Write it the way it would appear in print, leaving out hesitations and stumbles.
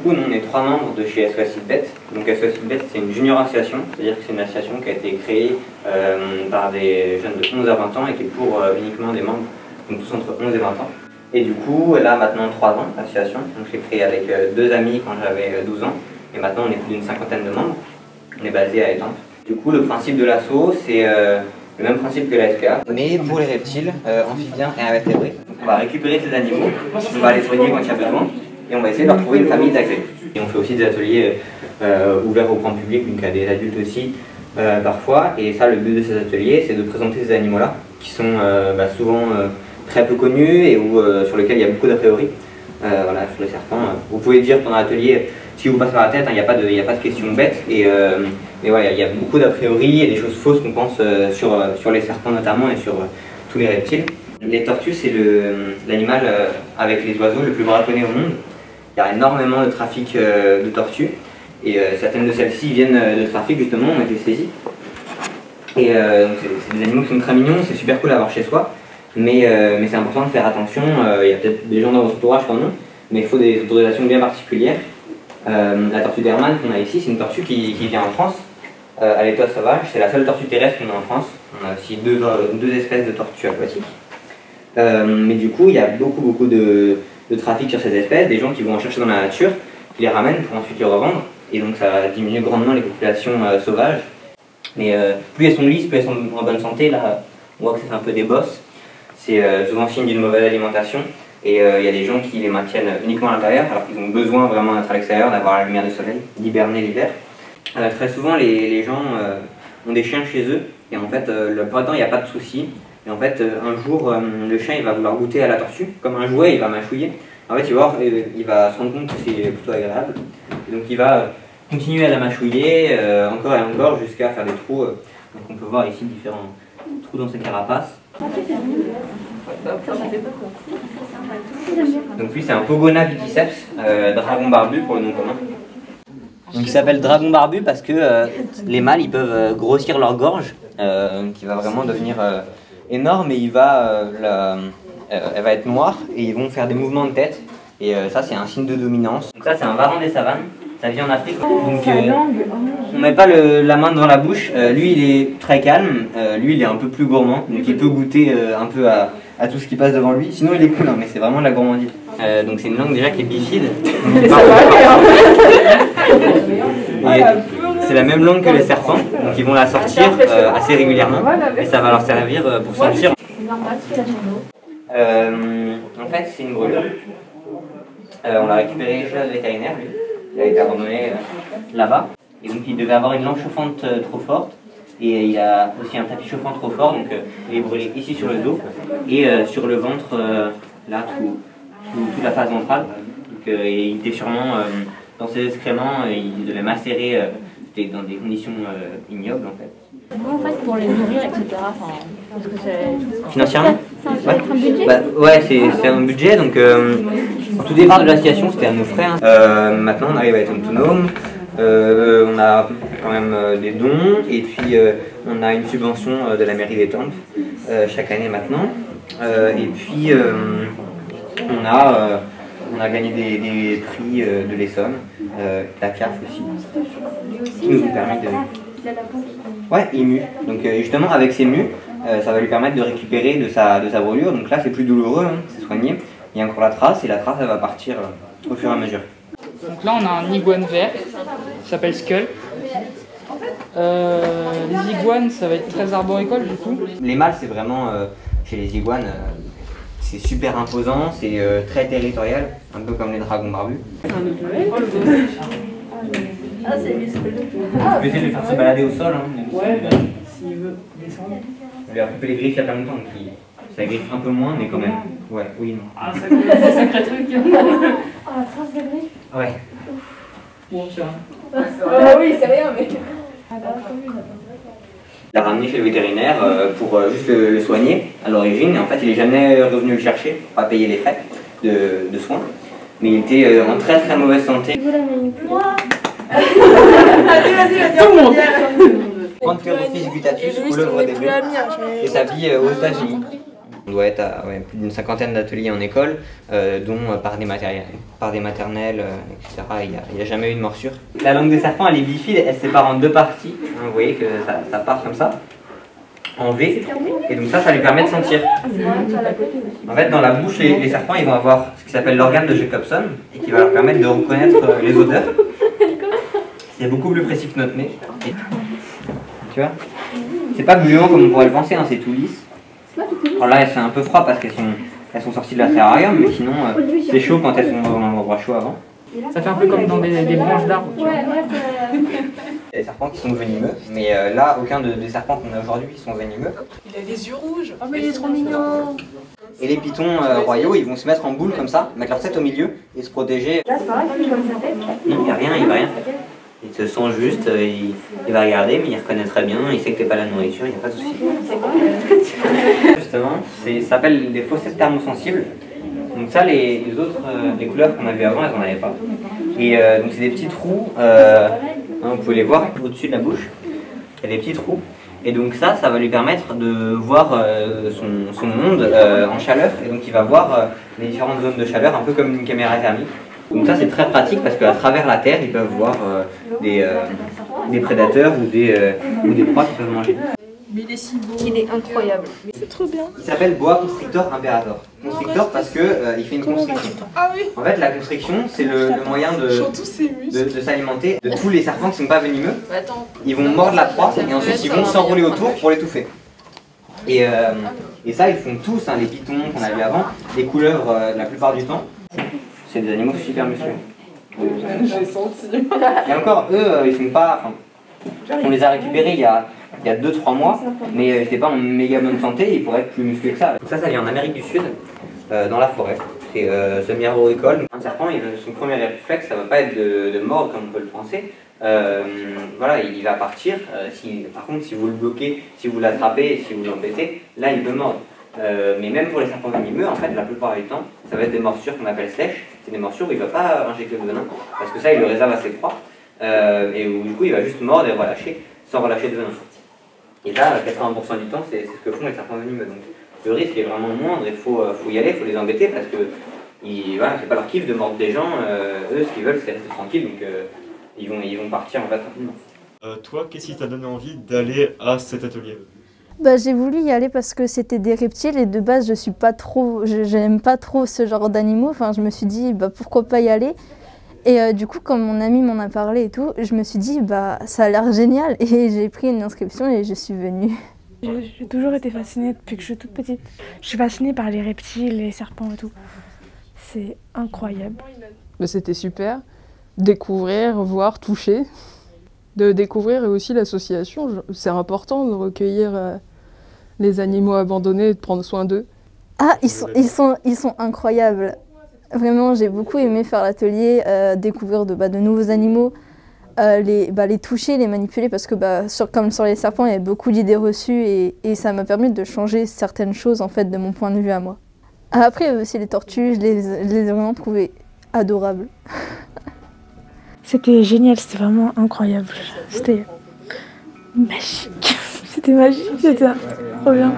coup, nous, on est 3 membres de chez SOS Silbet. Donc SOS Silbet, c'est une junior association, c'est-à-dire que c'est une association qui a été créée par des jeunes de 11 à 20 ans et qui est pour uniquement des membres, donc tous entre 11 et 20 ans. Et du coup, elle a maintenant 3 ans, l'association. Donc je l'ai créée avec 2 amis quand j'avais 12 ans. Et maintenant, on est plus d'une 50aine de membres. On est basé à Étampes. Du coup, le principe de l'asso, c'est le même principe que la SPA, mais pour les reptiles, amphibiens et invertébrés. Donc on va récupérer ces animaux, on va les soigner quand il y a besoin, et on va essayer de leur trouver une famille d'accueil. Et on fait aussi des ateliers ouverts au grand public, donc à des adultes aussi parfois. Et ça, le but de ces ateliers, c'est de présenter ces animaux-là, qui sont souvent très peu connus et sur lesquels il y a beaucoup d'a priori. Voilà, sur les serpents, vous pouvez dire pendant l'atelier, si vous passez par la tête, il n'y a pas de questions bêtes. Mais voilà, il y a beaucoup d'a priori et des choses fausses qu'on pense sur les serpents notamment et sur tous les reptiles. Les tortues, c'est l'animal avec les oiseaux le plus braconné au monde. Il y a énormément de trafic de tortues et certaines de celles-ci viennent de trafic justement, ont été saisies. Et c'est des animaux qui sont très mignons, c'est super cool à avoir chez soi, mais c'est important de faire attention. Il y a peut-être des gens dans votre entourage qui en ont, mais il faut des autorisations bien particulières. La tortue d'Hermann qu'on a ici, c'est une tortue qui vient en France, à l'état sauvage. C'est la seule tortue terrestre qu'on a en France. On a aussi deux espèces de tortues aquatiques. Mais du coup, il y a beaucoup de trafic sur ces espèces, des gens qui vont en chercher dans la nature, qui les ramènent pour ensuite les revendre. Et donc ça diminue grandement les populations sauvages. Mais plus elles sont lisses, plus elles sont en bonne santé. Là, on voit que c'est un peu des bosses. C'est souvent signe d'une mauvaise alimentation. Et il y a des gens qui les maintiennent uniquement à l'intérieur, alors qu'ils ont besoin vraiment d'être à l'extérieur, d'avoir la lumière du soleil, d'hiberner l'hiver. Très souvent, les gens ont des chiens chez eux, et en fait, la plupart du temps, il n'y a pas de souci. Et en fait, un jour, le chien il va vouloir goûter à la tortue, comme un jouet, il va mâchouiller. En fait, il va se rendre compte que c'est plutôt agréable. Et donc, il va continuer à la mâchouiller encore et encore jusqu'à faire des trous. Donc, on peut voir ici différents trous dans ses carapaces. Donc lui c'est un Pogona vikiceps, dragon barbu pour le nom commun. Donc il s'appelle dragon barbu parce que les mâles ils peuvent grossir leur gorge, qui va vraiment devenir énorme, et elle va être noire et ils vont faire des mouvements de tête, et ça c'est un signe de dominance. Donc ça c'est un varan des savanes, ça vit en Afrique. Donc on met pas la main dans la bouche, lui il est très calme, lui il est un peu plus gourmand, donc il peut goûter un peu à tout ce qui passe devant lui, sinon il est cool, hein, mais c'est vraiment de la gourmandise. Donc c'est une langue déjà qui est bifide. C'est la même langue que les serpents, donc ils vont la sortir assez régulièrement, et ça va leur servir pour sortir. En fait c'est une brûlure. On l'a récupéré chez le vétérinaire, lui. Il a été abandonné là-bas. Et donc il devait avoir une lampe chauffante trop forte. Et il a aussi un tapis chauffant trop fort. Donc il est brûlé ici sur le dos. Et sur le ventre, là, toute la face ventrale. Donc il était sûrement dans ses excréments. Il devait macérer dans des conditions ignobles en fait. En fait, pour les nourrir, etc. Parce que c'est... Financièrement, ça va être un budget. Ouais, c'est un budget. Donc, au tout départ de l'association, c'était à nos frais. Maintenant, on arrive à être autonome. On a quand même des dons. Et puis, on a une subvention de la mairie d'Étampes chaque année maintenant. Et puis, on a gagné des prix de l'Essonne, la CAF aussi, qui nous ont permis de... Ouais, il mue. Donc justement avec ces mues, ça va lui permettre de récupérer de sa brûlure. Donc là c'est plus douloureux, hein, c'est soigné. Il y a encore la trace, et la trace elle va partir au fur et à mesure. Donc là on a un iguane vert, qui s'appelle Skull. Les iguanes ça va être très arboricole du coup. Les mâles c'est vraiment, chez les iguanes, c'est super imposant, c'est très territorial, un peu comme les dragons barbus. Ah, c'est musclé. Je vais essayer de le faire se balader au sol. Hein, Ouais, s'il veut descendre. On lui a coupé les griffes il y a pas longtemps, donc ça griffe un peu moins, mais quand même. Ouais, oui, non. Ah, c'est sacré truc. Ah, la trace de griffe. Ouais. Bon, c'est rien. Ah oui, c'est rien, mais... Il l'a ramené chez le vétérinaire pour juste le soigner à l'origine, et en fait il n'est jamais revenu le chercher pour pas payer les frais de soins. Mais il était en très mauvaise santé. Vas-y. Tout le monde. Pantherophis gutatus, couleuvre des bleus, et ça vit aux États-Unis. doit être à plus d'une cinquantaine d'ateliers en école, dont par des maternelles, etc. Il n'y a jamais eu de morsure. La langue des serpents, elle est bifide, elle se sépare en deux parties. Vous voyez que ça part comme ça, en V, et donc ça lui permet de sentir. En fait, dans la bouche, les serpents, ils vont avoir ce qui s'appelle l'organe de Jacobson, et qui va leur permettre de reconnaître les odeurs. C'est beaucoup plus précis que notre nez. Et, tu vois, c'est pas gluant comme on pourrait le penser, hein, c'est tout lisse. Alors là, c'est un peu froid parce qu'elles sont sorties de leur terrarium, mais sinon, c'est chaud quand elles sont dans un endroit chaud avant. Ça fait un peu comme dans des branches d'arbres. Ouais, Il y a des serpents qui sont venimeux, mais là, aucun des serpents qu'on a aujourd'hui sont venimeux. Il a les yeux rouges. Oh mais il est trop mignon. Et les pitons royaux, ils vont se mettre en boule comme ça, mettre leur tête au milieu et se protéger. là c'est pareil, comme sa tête. Non, il n'y a rien, il va rien. Il se sent juste, il va regarder, mais il reconnaît très bien, il sait que t'es pas la nourriture, il n'y a pas de souci. Justement, ça s'appelle des fossettes thermosensibles. Donc ça, les autres, les couleurs qu'on a vues avant, elles n'en avaient pas. Et donc c'est des petits trous, vous pouvez les voir au-dessus de la bouche, il y a des petits trous. Et donc ça va lui permettre de voir son monde en chaleur, et donc il va voir les différentes zones de chaleur, un peu comme une caméra thermique. Donc ça c'est très pratique parce qu'à travers la terre, ils peuvent voir des prédateurs ou des proies qu'ils peuvent manger. Mais il est si beau. Il est incroyable. C'est trop bien. Il s'appelle boa constrictor imperator. Constrictor parce que il fait une constriction. Ah oui. En fait, la constriction, c'est le moyen de s'alimenter de tous les serpents qui ne sont pas venimeux. Ils vont mordre la proie et ensuite ils vont s'enrouler autour pour l'étouffer. Et ça, ils font tous, hein, les pitons qu'on a vu avant, les couleuvres la plupart du temps. C'est des animaux super musclés. J'ai senti. Et encore, eux, ils sont pas. Enfin, on les a récupérés il y a 2-3 mois, mais ils n'étaient pas en méga bonne santé, ils pourraient être plus musclés que ça. Donc ça vient en Amérique du Sud, dans la forêt. C'est semi-arboricole. Un serpent, son premier réflexe, ça ne va pas être de mordre comme on peut le penser. Voilà, il va partir. Par contre, si vous le bloquez, si vous l'attrapez, si vous l'embêtez, là il peut mordre. Mais même pour les serpents venimeux, en fait, la plupart du temps, ça va être des morsures qu'on appelle sèches. C'est des morsures où il ne va pas injecter le venin, parce que ça, il le réserve à ses proies. Et où du coup, il va juste mordre et relâcher, sans relâcher de venin. Et là, 80% du temps, c'est ce que font les serpents venimeux. Donc le risque est vraiment moindre, il faut y aller, il faut les embêter, parce que voilà, c'est pas leur kiff de mordre des gens. Eux, ce qu'ils veulent, c'est rester tranquille, donc ils vont partir en fait rapidement. Toi, qu'est-ce qui t'a donné envie d'aller à cet atelier? J'ai voulu y aller parce que c'était des reptiles et de base j'aime pas trop ce genre d'animaux. Enfin, je me suis dit pourquoi pas y aller. Et du coup, comme mon ami m'en a parlé et tout, je me suis dit ça a l'air génial et j'ai pris une inscription et je suis venue. J'ai toujours été fascinée depuis que je suis toute petite. Je suis fascinée par les reptiles, les serpents et tout. C'est incroyable. C'était super. Découvrir, voir, toucher. De découvrir aussi l'association. C'est important de recueillir les animaux abandonnés et de prendre soin d'eux. Ah, ils sont incroyables. Vraiment, j'ai beaucoup aimé faire l'atelier, découvrir de nouveaux animaux, les toucher, les manipuler, parce que comme sur les serpents, il y avait beaucoup d'idées reçues et ça m'a permis de changer certaines choses en fait de mon point de vue à moi. Après aussi les tortues, je les ai vraiment trouvées adorables. C'était génial, c'était vraiment incroyable. C'était magique. C'était magique, c'était trop bien.